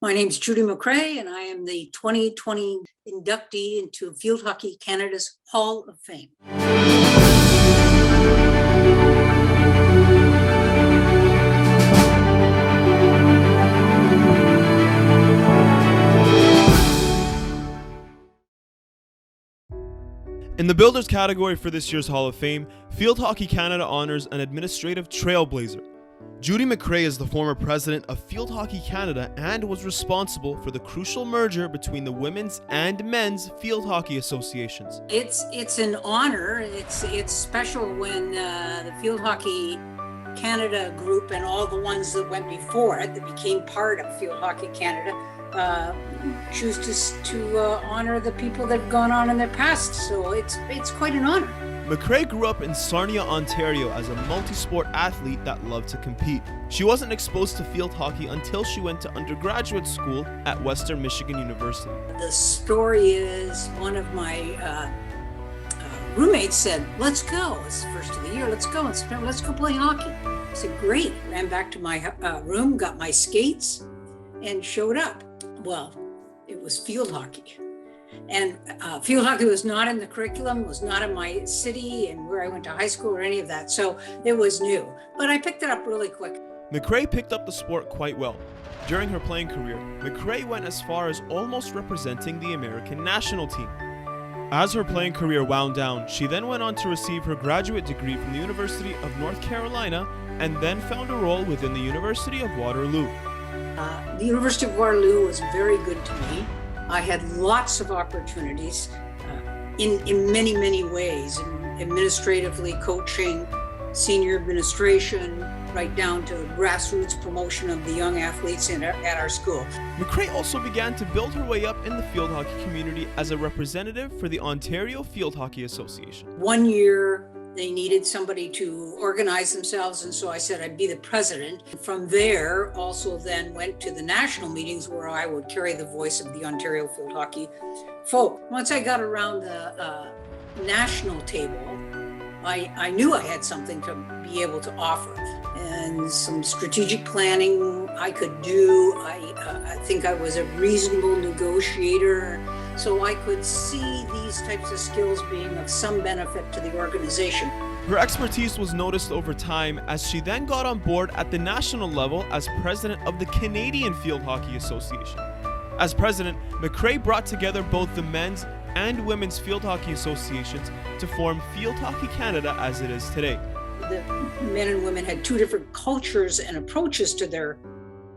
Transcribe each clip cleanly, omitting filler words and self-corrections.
My name's Judy McCrae, and I am the 2020 inductee into Field Hockey Canada's Hall of Fame. In the Builders category for this year's Hall of Fame, Field Hockey Canada honors an administrative trailblazer. Judy McCrae is the former president of Field Hockey Canada and was responsible for the crucial merger between the Women's and Men's Field Hockey Associations. It's an honor. It's special when the Field Hockey Canada group and all the ones that went before it that became part of Field Hockey Canada choose to honor the people that have gone on in their past. So it's quite an honor. McCrae grew up in Sarnia, Ontario as a multi-sport athlete that loved to compete. She wasn't exposed to field hockey until she went to undergraduate school at Western Michigan University. The story is one of my roommates said, "Let's go. It's the first of the year. Let's go play hockey." I said, "Great." Ran back to my room, got my skates, and showed up. Well, it was field hockey. And field hockey was not in the curriculum, was not in my city and where I went to high school or any of that. So it was new, but I picked it up really quick. McCrae picked up the sport quite well. During her playing career, McCrae went as far as almost representing the American national team. As her playing career wound down, she then went on to receive her graduate degree from the University of North Carolina and then found a role within the University of Waterloo. The University of Waterloo was very good to me. I had lots of opportunities in many, many ways, administratively, coaching, senior administration, right down to grassroots promotion of the young athletes at our school. McCrae also began to build her way up in the field hockey community as a representative for the Ontario Field Hockey Association. One year, they needed somebody to organize themselves, and so I said I'd be the president. From there, also then went to the national meetings where I would carry the voice of the Ontario Field Hockey folk. Once I got around the national table, I knew I had something to be able to offer, and some strategic planning I could do. I think I was a reasonable negotiator, so I could see these types of skills being of some benefit to the organization. Her expertise was noticed over time as she then got on board at the national level as president of the Canadian Field Hockey Association. As president, McCrae brought together both the men's and women's field hockey associations to form Field Hockey Canada as it is today. The men and women had two different cultures and approaches to their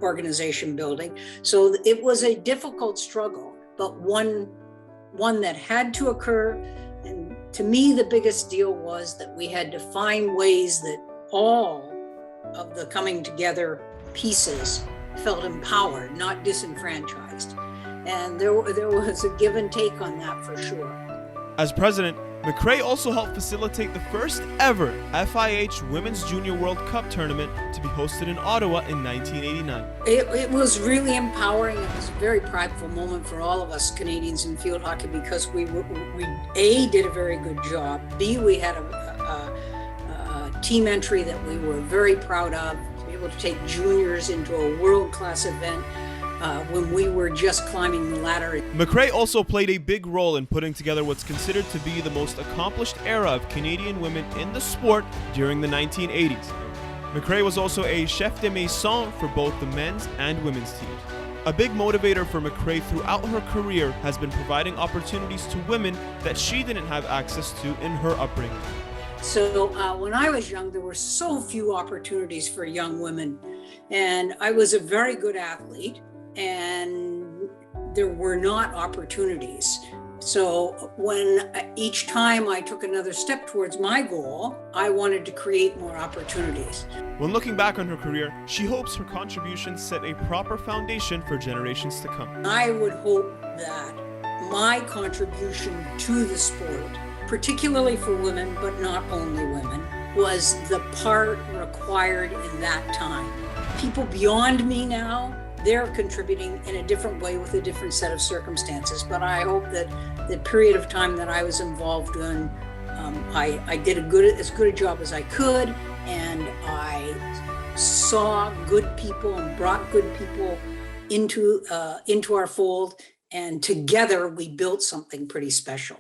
organization building, so it was a difficult struggle, but one that had to occur. And to me, the biggest deal was that we had to find ways that all of the coming together pieces felt empowered, not disenfranchised. And there was a give and take on that for sure. As president, McCrae also helped facilitate the first ever FIH Women's Junior World Cup tournament to be hosted in Ottawa in 1989. It was really empowering. It was a very prideful moment for all of us Canadians in field hockey because we A, did a very good job. B, we had a team entry that we were very proud of, to be able to take juniors into a world-class event. When we were just climbing the ladder. McCrae also played a big role in putting together what's considered to be the most accomplished era of Canadian women in the sport during the 1980s. McCrae was also a chef de maison for both the men's and women's teams. A big motivator for McCrae throughout her career has been providing opportunities to women that she didn't have access to in her upbringing. So when I was young, there were so few opportunities for young women, and I was a very good athlete, and there were not opportunities. So when each time I took another step towards my goal, I wanted to create more opportunities. When looking back on her career, she hopes her contributions set a proper foundation for generations to come. I would hope that my contribution to the sport, particularly for women, but not only women, was the part required in that time. People beyond me now, they're contributing in a different way with a different set of circumstances. But I hope that the period of time that I was involved in, I did as good a job as I could, and I saw good people and brought good people into our fold, and together we built something pretty special.